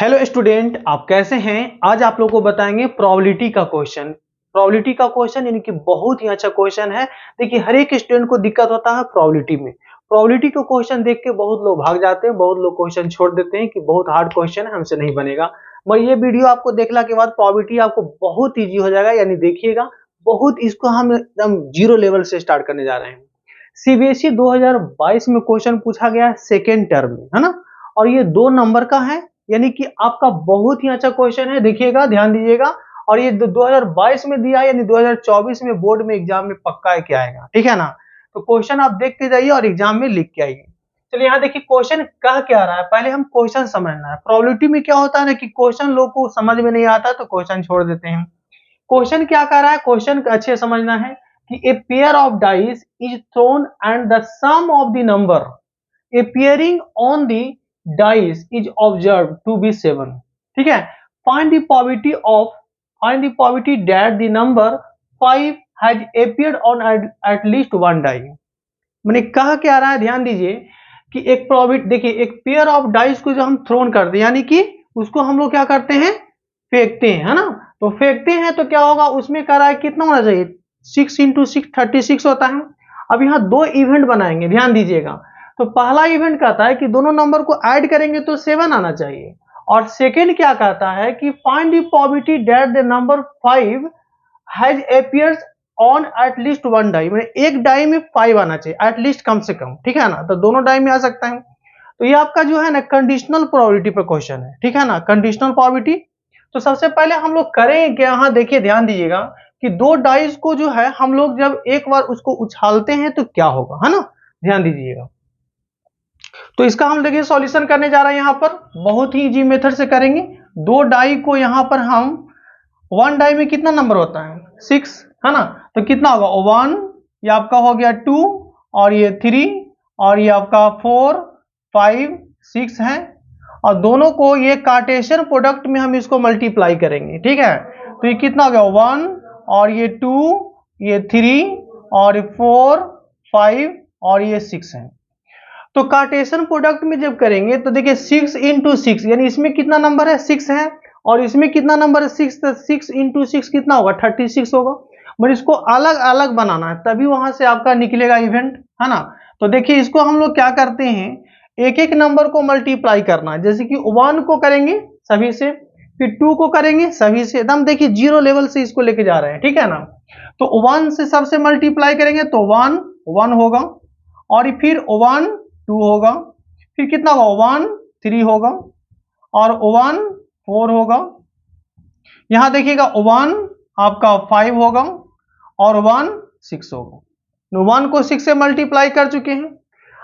Hello student, आप कैसे हैं। आज आप लोगों को बताएंगे प्रोबेबिलिटी का क्वेश्चन। प्रोबेबिलिटी का क्वेश्चन यानी कि बहुत ही अच्छा क्वेश्चन है। देखिए, हर एक स्टूडेंट को दिक्कत होता है प्रोबेबिलिटी में। प्रोबेबिलिटी का क्वेश्चन देख के बहुत लोग भाग जाते हैं, बहुत लोग क्वेश्चन छोड़ देते हैं कि बहुत हार्ड क्वेश्चन है, हमसे नहीं बनेगा। मगर ये वीडियो आपको देखने के बाद प्रोबेबिलिटी आपको बहुत ईजी हो जाएगा। यानी देखिएगा, बहुत इसको हम एकदम जीरो लेवल से स्टार्ट करने जा रहे हैं। सीबीएसई 2022 में क्वेश्चन पूछा गया सेकेंड टर्म में, है ना। और ये 2 नंबर का है, यानी कि आपका बहुत ही अच्छा क्वेश्चन है। देखिएगा, ध्यान दीजिएगा। और ये 2022 में दिया है, यानी 2024 में बोर्ड में एग्जाम में पक्का है क्या आएगा, ठीक है ना। तो क्वेश्चन आप देख के जाइए और एग्जाम में लिख के आइए। चलिए, यहाँ देखिए क्वेश्चन कह क्या रहा है। पहले हम क्वेश्चन समझना है। प्रोबेबिलिटी में क्या होता है ना कि क्वेश्चन लोग को समझ में नहीं आता तो क्वेश्चन छोड़ देते हैं। क्वेश्चन क्या कह रहा है, क्वेश्चन अच्छे समझना है कि a pair of dice is thrown and the sum of the number appearing on the dice is observed to be 7। ठीक है। find the probability that the number 5 has appeared on at least one die। मैंने कहा क्या रहा है, ध्यान दीजिए कि एक प्रोबेबिलिटी, देखिए एक पेयर ऑफ डाइस को जो हम थ्रोन करते हैं, यानी कि उसको हम लोग क्या करते हैं, फेंकते हैं, है ना। तो फेंकते हैं तो क्या होगा, उसमें कह रहा है कितना होना चाहिए, 6 इंटू 6 36 होता है। अब यहाँ 2 इवेंट बनाएंगे, ध्यान दीजिएगा। तो पहला इवेंट कहता है कि दोनों नंबर को ऐड करेंगे तो 7 आना चाहिए। और सेकेंड क्या कहता है कि find the probability that the number 5 has appears on at least one die. मैंने एक डाई में 5 आना चाहिए एटलीस्ट, कम से कम, ठीक है ना। तो दोनों डाई में आ सकता है। तो ये आपका जो है ना कंडीशनल प्रोबेबिलिटी पर क्वेश्चन है, ठीक है ना, कंडीशनल प्रोबेबिलिटी। तो सबसे पहले हम लोग करें क्या, यहाँ देखिए ध्यान दीजिएगा कि 2 डाइस को जो है हम लोग जब एक बार उसको उछालते हैं तो क्या होगा, है ना। ध्यान दीजिएगा। तो इसका हम देखिए सॉल्यूशन करने जा रहे हैं। यहाँ पर बहुत ही इजी मेथड से करेंगे। 2 डाई को यहाँ पर हम, 1 डाई में कितना नंबर होता है, 6, है ना। तो कितना होगा, 1, ये आपका हो गया 2, और ये 3, और ये आपका 4 5 6 है। और दोनों को ये कार्टेशियन प्रोडक्ट में हम इसको मल्टीप्लाई करेंगे, ठीक है। तो ये कितना हो गया, 1, और ये 2, ये 3, और 4 5, और ये 6 है। तो कार्टेशियन प्रोडक्ट में जब करेंगे तो देखिए 6 इंटू 6, यानी इसमें कितना नंबर है, 6 है। और इसमें कितना नंबर है, 6। तो 6 इंटू 6 कितना होगा, 36 होगा। मगर इसको अलग अलग बनाना है, तभी वहां से आपका निकलेगा इवेंट, है ना। तो देखिए इसको हम लोग क्या करते हैं, एक एक नंबर को मल्टीप्लाई करना है। जैसे कि 1 को करेंगे सभी से, फिर 2 को करेंगे सभी से, एकदम देखिए जीरो लेवल से इसको लेके जा रहे हैं, ठीक है ना। तो 1 से सबसे मल्टीप्लाई करेंगे तो 1 1 होगा, और फिर 1 2 होगा, फिर कितना होगा, 1 3 होगा, और 1 4 होगा। यहां देखिएगा 1 आपका 5 होगा, और 1 6 होगा। 1 को 6 से मल्टीप्लाई कर चुके हैं।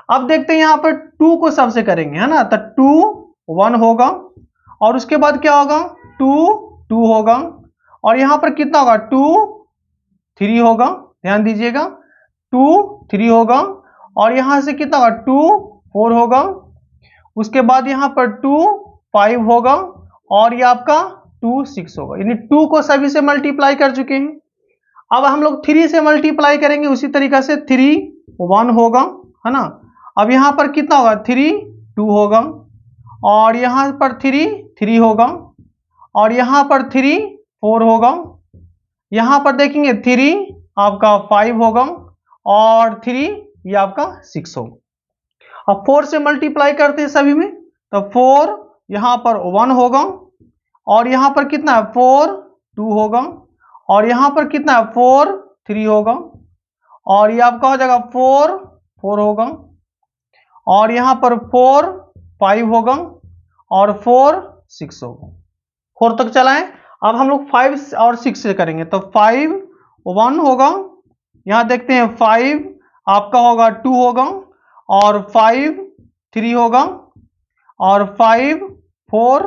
अब देखते हैं यहां पर 2 को सबसे करेंगे, है ना। तो 2 1 होगा, और उसके बाद क्या होगा, 2 2 होगा, और यहां पर कितना होगा, 2 3 होगा। ध्यान दीजिएगा, 2 3 होगा, और यहां से कितना होगा, 2 4 होगा। उसके बाद यहां पर 2 5 होगा, और ये आपका 2 6 होगा। यानी 2 को सभी से मल्टीप्लाई कर चुके हैं। अब हम लोग 3 से मल्टीप्लाई करेंगे उसी तरीका से, 3 1 होगा, है ना। अब यहां पर कितना होगा, 3 2 होगा, और यहां पर 3 3 होगा, और यहां पर 3 4 होगा। यहां पर देखेंगे 3 आपका 5 होगा, और 3 ये आपका 6 होगा। अब 4 से मल्टीप्लाई करते हैं सभी में, तो 4 यहां पर 1 होगा, और यहां पर कितना है, 4 2 होगा, और यहां पर कितना है, 4 3 होगा, और ये आपका हो जाएगा 4 4 होगा, और यहां पर 4 5 होगा, और 4 6 होगा। 4 तक चलाएं। अब हम लोग 5 और 6 से करेंगे, तो 5 1 होगा, यहां देखते हैं 5 आपका होगा 2 होगा, और 5 3 होगा, और 5 4,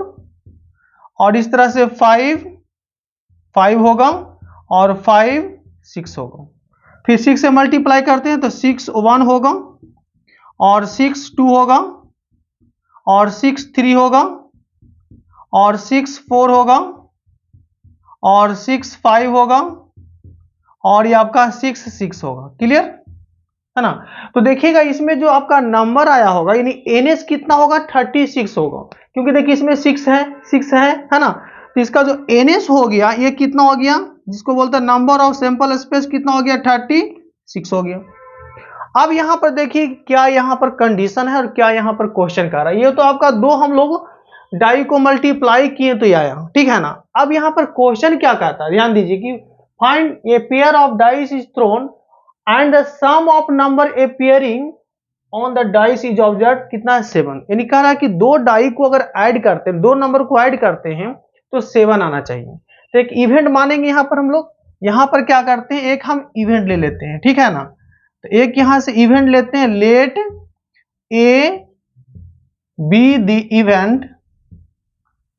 और इस तरह से 5 5 होगा, और 5 6 होगा। फिर 6 से मल्टीप्लाई करते हैं, तो 6 1 होगा, और 6 2 होगा, और 6 3 होगा, और 6 4 होगा, और 6 5 होगा, और ये आपका 6 6 होगा। क्लियर है ना। तो देखिएगा इसमें जो आपका नंबर आया होगा, यानी एनएस कितना होगा, 36 होगा। क्योंकि देखिए इसमें 6 है ना। तो इसका जो NS हो गया ये कितना हो गया, जिसको बोलते हैं नंबर ऑफ सैंपल स्पेस, कितना हो गया 36 हो गया। अब यहां पर देखिए क्या यहां पर कंडीशन है और क्या यहां पर क्वेश्चन कर रहा है। ये तो आपका दो हम लोग डाई को मल्टीप्लाई किए तो ये आया, ठीक है ना। अब यहां पर क्वेश्चन क्या कहता है, ध्यान दीजिए कि find a pair of dice is thrown and the sum of number appearing on the dice is observe, कितना है 7। यानी कह रहा है कि दो डाई को अगर ऐड करते हैं, दो नंबर को ऐड करते हैं तो 7 आना चाहिए। तो एक इवेंट मानेंगे यहां पर हम लोग। यहां पर क्या करते हैं, एक हम इवेंट ले लेते हैं, ठीक है ना। तो एक यहां से इवेंट लेते हैं, let A B the event,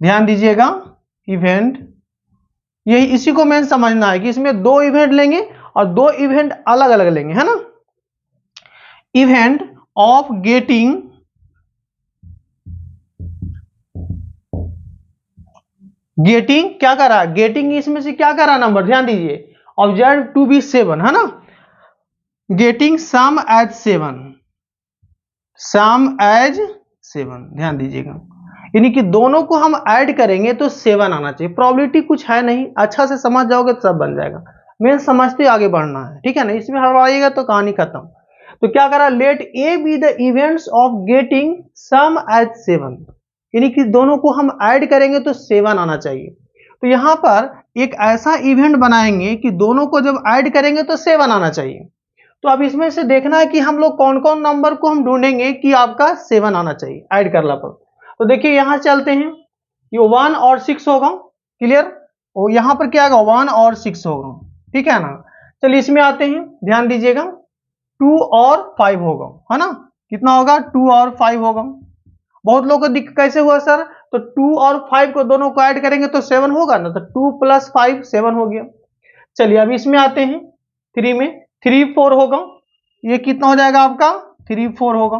ध्यान दीजिएगा इवेंट, यही इसी को मेन समझना है कि इसमें दो इवेंट लेंगे और दो इवेंट अलग अलग लेंगे, है ना। इवेंट ऑफ गेटिंग क्या कर रहा है, गेटिंग इसमें से क्या कर रहा है नंबर, ध्यान दीजिए ऑब्जर्व टू बी 7, है ना। गेटिंग सम एज 7, सम एज 7, ध्यान दीजिएगा, यानी कि दोनों को हम ऐड करेंगे तो 7 आना चाहिए। प्रोबेबिलिटी कुछ है नहीं, अच्छा से समझ जाओगे तो सब बन जाएगा। मैं समझते आगे बढ़ना है, ठीक है ना। इसमें हड़बड़ाइएगा तो कहानी खत्म। तो क्या करा, let A B the events of getting sum as 7, यानी कि दोनों को हम ऐड करेंगे तो 7 आना चाहिए। तो यहां पर एक ऐसा इवेंट बनाएंगे कि दोनों को जब ऐड करेंगे तो 7 आना चाहिए। तो अब इसमें से देखना है कि हम लोग कौन कौन नंबर को हम ढूंढेंगे कि आपका 7 आना चाहिए ऐड करना पर। तो देखिए यहां चलते हैं, ये 1 और 6 होगा, क्लियर। और यहां पर क्या होगा, 1 और 6 होगा, ठीक है ना। चलिए इसमें आते हैं, ध्यान दीजिएगा 2 और 5 होगा, है ना। कितना होगा, 2 और 5 होगा। बहुत लोगों को कैसे हुआ सर, तो 2 और 5 को दोनों को ऐड करेंगे तो 7 होगा ना, तो 2 + 5 7 हो गया। चलिए अब इसमें आते हैं 3 में, 3 4 होगा, ये कितना हो जाएगा आपका 3 4 होगा।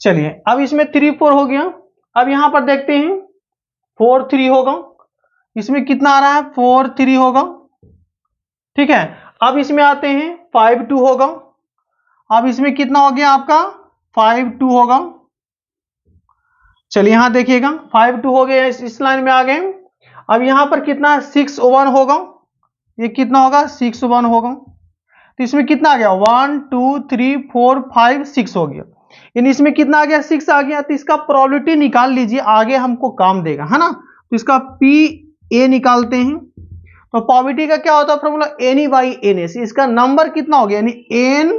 चलिए अब इसमें 3 4 हो गया। अब यहां पर देखते हैं 4 3 होगा, इसमें कितना आ रहा है 4 3 होगा, ठीक है। अब इसमें आते हैं 5 2 होगा, अब इसमें कितना हो गया आपका 5 2 होगा। चलिए यहां देखिएगा 5 2 हो गया, इस लाइन में आ गए। अब यहां पर कितना 6 1 होगा, ये कितना होगा 6 1 होगा। तो इसमें कितना आ गया 1 2 3 4 5 6 हो गया, यानी इसमें कितना आ गया 6 आ गया। तो इसका प्रोबेबिलिटी निकाल लीजिए, आगे हमको काम देगा, है ना। तो इसका पी ए निकालते हैं। तो प्रोबेबिलिटी का क्या होता है formula, N by N S. इसका नंबर कितना हो गया, यानी एन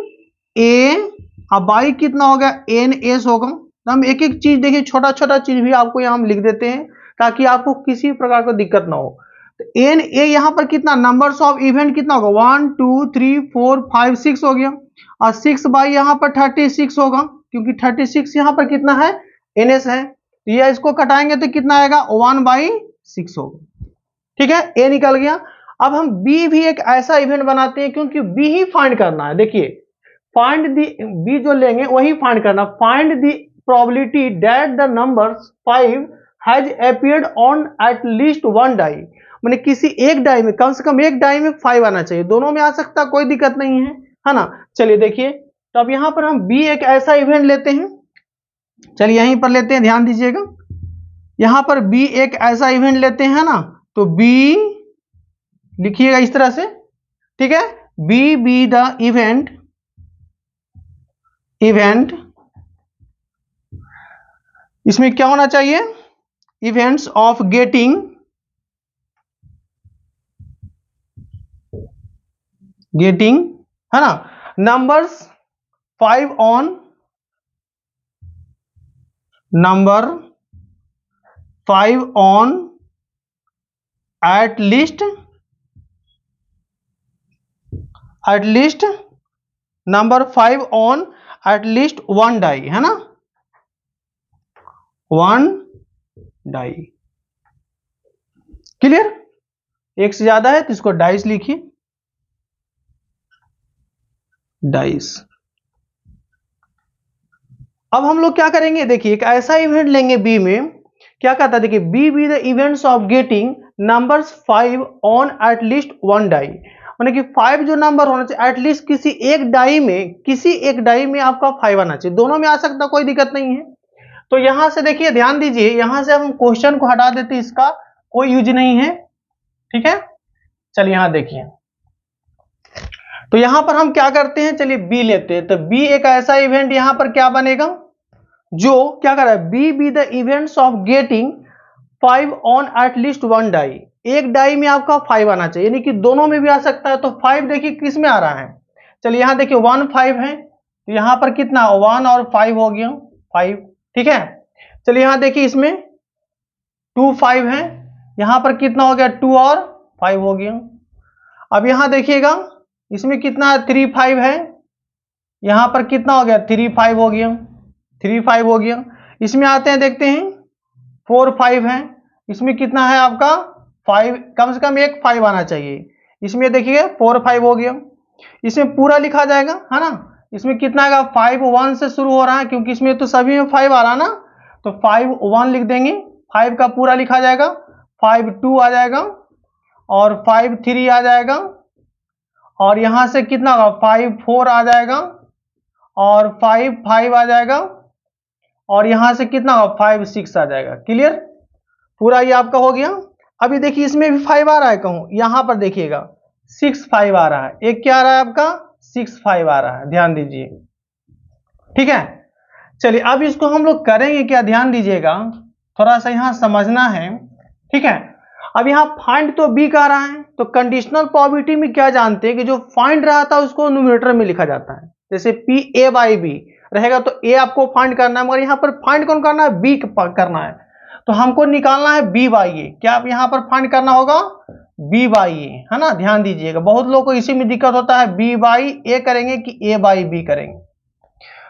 ए और बाई कितना हो गया एन एस होगा। तो हम एक एक चीज देखिए, छोटा छोटा चीज भी आपको यहां हम लिख देते हैं ताकि आपको किसी प्रकार का दिक्कत ना हो। तो एन ए यहां पर कितना नंबर्स ऑफ इवेंट कितना होगा 1 2 3 4 5 6 हो गया, और 6 बाई यहां पर 36 होगा, क्योंकि 36 यहां पर कितना है एन एस है। तो ये इसको कटाएंगे तो कितना आएगा 1/6 होगा, ठीक है। ए निकल गया। अब हम बी भी एक ऐसा इवेंट बनाते हैं, क्योंकि बी ही फाइंड करना है। देखिए फाइंड दी, बी जो लेंगे वही फाइंड करना। Find the probability that the numbers 5 has appeared on at least one die, माने किसी एक डाई में, कम से कम एक डाई में 5 आना चाहिए। दोनों में आ सकता, कोई दिक्कत नहीं है ना। चलिए देखिए, तो अब यहां पर हम बी एक ऐसा इवेंट लेते हैं। चलिए यहीं पर लेते हैं, ध्यान दीजिएगा, यहां पर बी एक ऐसा इवेंट लेते हैं ना। तो बी लिखिएगा इस तरह से, ठीक है। बी द इवेंट इसमें क्या होना चाहिए, इवेंट्स ऑफ गेटिंग है ना numbers 5 on number 5 on at least number 5 on at least one die, है ना, वन डाई, क्लियर। एक से ज्यादा है तो इसको डाइस लिखिए, डाइस। अब हम लोग क्या करेंगे, देखिए एक ऐसा इवेंट लेंगे बी में, क्या कहता है, देखिए B the events of getting numbers 5 on at least one die, माने कि 5 जो नंबर होना चाहिए एटलीस्ट किसी एक डाई में आपका 5 आना चाहिए। दोनों में आ सकता, कोई दिक्कत नहीं है। तो यहां से देखिए, ध्यान दीजिए, यहां से हम क्वेश्चन को हटा देते, इसका कोई यूज नहीं है, ठीक है। चलिए यहां देखिए, तो यहां पर हम क्या करते हैं, चलिए बी लेते हैं। तो बी एक ऐसा इवेंट यहां पर क्या बनेगा, जो क्या कर रहा है, B B the events of getting 5 on at least 1 डाई। एक डाई में आपका 5 आना चाहिए, यानी कि दोनों में भी आ सकता है। तो 5 देखिए किस में आ रहा है, चलिए यहां देखिए 1 5 है, तो यहां पर कितना 1 और 5 हो गया 5, ठीक है। चलिए यहां देखिए इसमें 2 5 है, यहां पर कितना हो गया 2 और 5 हो गया। अब यहां देखिएगा इसमें कितना 3 5 है, यहां पर कितना हो गया 3 5 हो गया, 3 5 हो गया। इसमें आते हैं, देखते हैं 4 5 है, इसमें कितना है आपका 5, कम से कम एक 5 आना चाहिए। इसमें देखिए 4 5 हो गया, इसमें पूरा लिखा जाएगा, है ना। इसमें कितना आएगा 5 1 से शुरू हो रहा है, क्योंकि इसमें तो सभी में 5 आ रहा है ना, तो 5 1 लिख देंगे, 5 का पूरा लिखा जाएगा, 5 2 आ जाएगा, और 5 3 आ जाएगा, और यहां से कितना होगा 5 4 आ जाएगा, और 5 5 आ जाएगा, और यहां से कितना होगा 5 6 आ जाएगा। क्लियर, पूरा ये आपका हो गया। अभी देखिए इसमें भी 5 आ रहा है, कहूं यहां पर देखिएगा 6 5 आ रहा है, एक क्या आ रहा है आपका 6 5 आ रहा है, ध्यान दीजिए, ठीक है। चलिए अब इसको हम लोग करेंगे क्या, ध्यान दीजिएगा, थोड़ा सा यहां समझना है, ठीक है। अब यहां फाइंड तो बी का रहा है, तो कंडीशनल प्रोबेबिलिटी में क्या जानते हैं कि जो फाइंड रहा था उसको न्यूमरेटर में लिखा जाता है। जैसे पी ए बाई बी रहेगा, तो ए आपको फाइंड करना है, मगर यहां पर फाइंड कौन करना है, बी करना है। तो हमको निकालना है बी बाई ए, क्या आप यहां पर फाइंड करना होगा बी बाई ए, है ना। ध्यान दीजिएगा, बहुत लोगों को इसी में दिक्कत होता है, बी बाई ए करेंगे कि ए बाई बी करेंगे।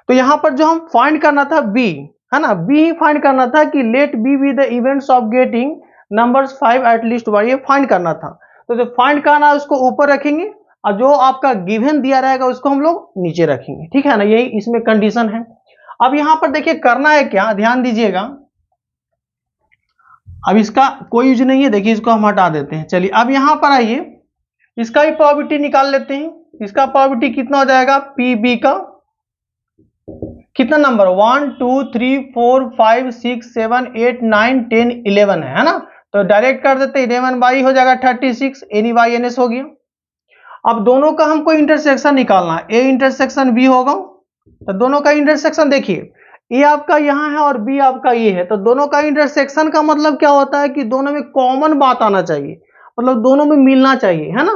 तो यहां पर जो हम फाइंड करना था बी, है ना, बी ही फाइंड करना था कि let B B the events of getting numbers 5 at least 1, ये फाइंड करना था। तो जो फाइंड करना है उसको ऊपर रखेंगे, और जो आपका गिवन दिया रहेगा उसको हम लोग नीचे रखेंगे, ठीक है ना, यही इसमें कंडीशन है। अब यहां पर देखिए करना है क्या, ध्यान दीजिएगा, अब इसका कोई यूज नहीं है, देखिए इसको हम हटा देते हैं। चलिए अब यहां पर आइए, इसका भी प्रोबेबिलिटी निकाल लेते हैं। इसका प्रोबेबिलिटी कितना हो जाएगा, पी बी का कितना नंबर 1 2 3 4 5 6 7 8 9 10 11 है ना। तो डायरेक्ट कर देते, 11 बाई हो जाएगा 36, एनी बाई एन एस हो गया। अब दोनों का हमको इंटरसेक्शन निकालना है, ए इंटरसेक्शन बी होगा, तो दोनों का इंटरसेक्शन देखिए, ए आपका यहाँ है और बी आपका ये है, तो दोनों का इंटरसेक्शन का मतलब क्या होता है कि दोनों में कॉमन बात आना चाहिए, मतलब दोनों में मिलना चाहिए, है ना।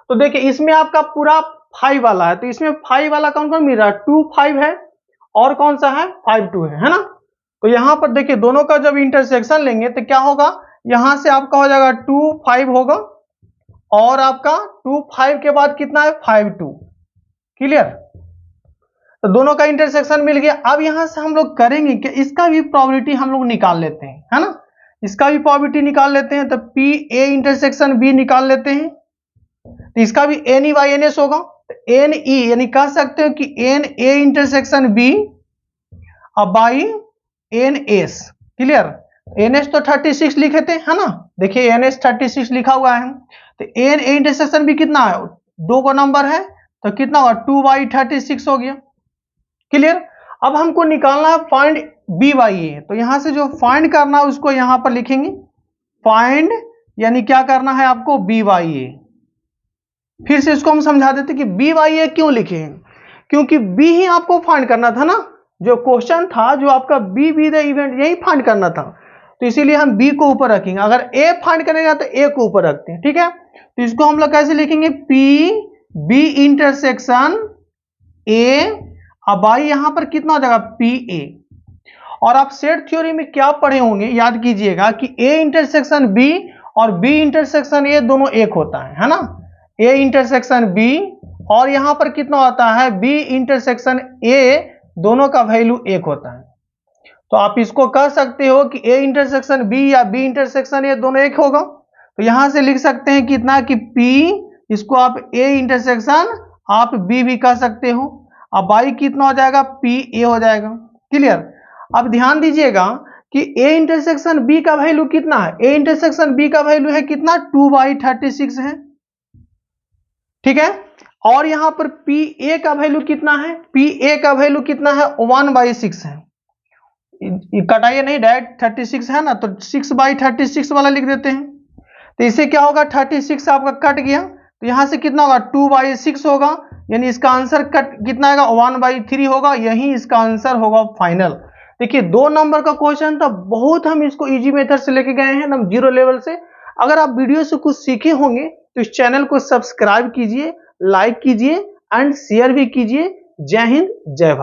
तो देखिए इसमें आपका पूरा 5 वाला है, तो इसमें 5 वाला कौन कौन मिल रहा है, 2 5 है, और कौन सा है 5 2 है ना। तो यहां पर देखिए दोनों का जब इंटरसेक्शन लेंगे तो क्या होगा, यहां से आपका हो जाएगा 2 5 होगा, और आपका 2 5 के बाद कितना है 5 2। क्लियर, तो दोनों का इंटरसेक्शन मिल गया। अब यहां से हम लोग करेंगे कि इसका भी प्रोबेबिलिटी हम लोग निकाल लेते हैं, है ना, इसका भी प्रोबेबिलिटी निकाल लेते हैं। तो पी ए इंटरसेक्शन बी निकाल लेते हैं, तो इसका भी N E by N S होगा, तो एन ई यानी कह सकते हो कि एन ए इंटरसेक्शन बी अब by N S. Clear, N S तो 36 लिखे थे, है ना, देखिए एन एस 36 लिखा हुआ है, तो एन ए इंटरसेक्शन भी कितना है, 2 का नंबर है, तो कितना होगा 2 बाई 36 हो गया। क्लियर, अब हमको निकालना है फाइंड बी बाई ए, तो यहां से जो फाइंड करना है उसको यहां पर लिखेंगे, फाइंड यानी क्या करना है आपको बी बाई ए। फिर से इसको हम समझा देते कि बी बाई ए क्यों लिखे हैं, क्योंकि बी ही आपको फाइंड करना था ना, जो क्वेश्चन था जो आपका बी बी द इवेंट यही फाइंड करना था, तो इसीलिए हम बी को ऊपर रखेंगे। अगर ए फाइंड करेगा तो ए को ऊपर रखते हैं, ठीक है। तो इसको हम लोग कैसे लिखेंगे, पी बी इंटरसेक्शन ए, अब बाई यहां पर कितना हो जाएगा पी ए। और आप सेट थ्योरी में क्या पढ़े होंगे, याद कीजिएगा कि ए इंटरसेक्शन बी और बी इंटरसेक्शन ए दोनों एक होता है ना, ए इंटरसेक्शन बी और यहां पर कितना होता है बी इंटरसेक्शन ए, दोनों का वैल्यू एक होता है। तो आप इसको कह सकते हो कि ए इंटरसेक्शन बी या बी इंटरसेक्शन ए दोनों एक होगा, तो यहां से लिख सकते हैं कितना कि पी, इसको आप ए इंटरसेक्शन आप बी भी कह सकते हो, अब बाई कितना हो जाएगा पी ए हो जाएगा। क्लियर, अब ध्यान दीजिएगा कि ए इंटरसेक्शन बी का वैल्यू कितना है, ए इंटरसेक्शन बी का वैल्यू है कितना 2 बाई 36 है, ठीक है। और यहां पर पी ए का वैल्यू कितना है, पी ए का वैल्यू कितना है 1 बाई 6 है, कटाइए नहीं, डायरेक्ट 36 है ना, तो 6/36 वाला लिख देते हैं। तो इससे क्या होगा, 36 आपका कट गया, तो यहां से कितना होगा, 2/6 होगा, यानी इसका आंसर कट कितना आएगा, 1/3 होगा, यही इसका आंसर होगा फाइनल। देखिए 2 नंबर का क्वेश्चन था, बहुत हम इसको इजी मेथड से लेके गए हैं एकदम जीरो लेवल से। अगर आप वीडियो से कुछ सीखे होंगे तो इस चैनल को सब्सक्राइब कीजिए, लाइक कीजिए एंड शेयर भी कीजिए। जय हिंद, जय भारत।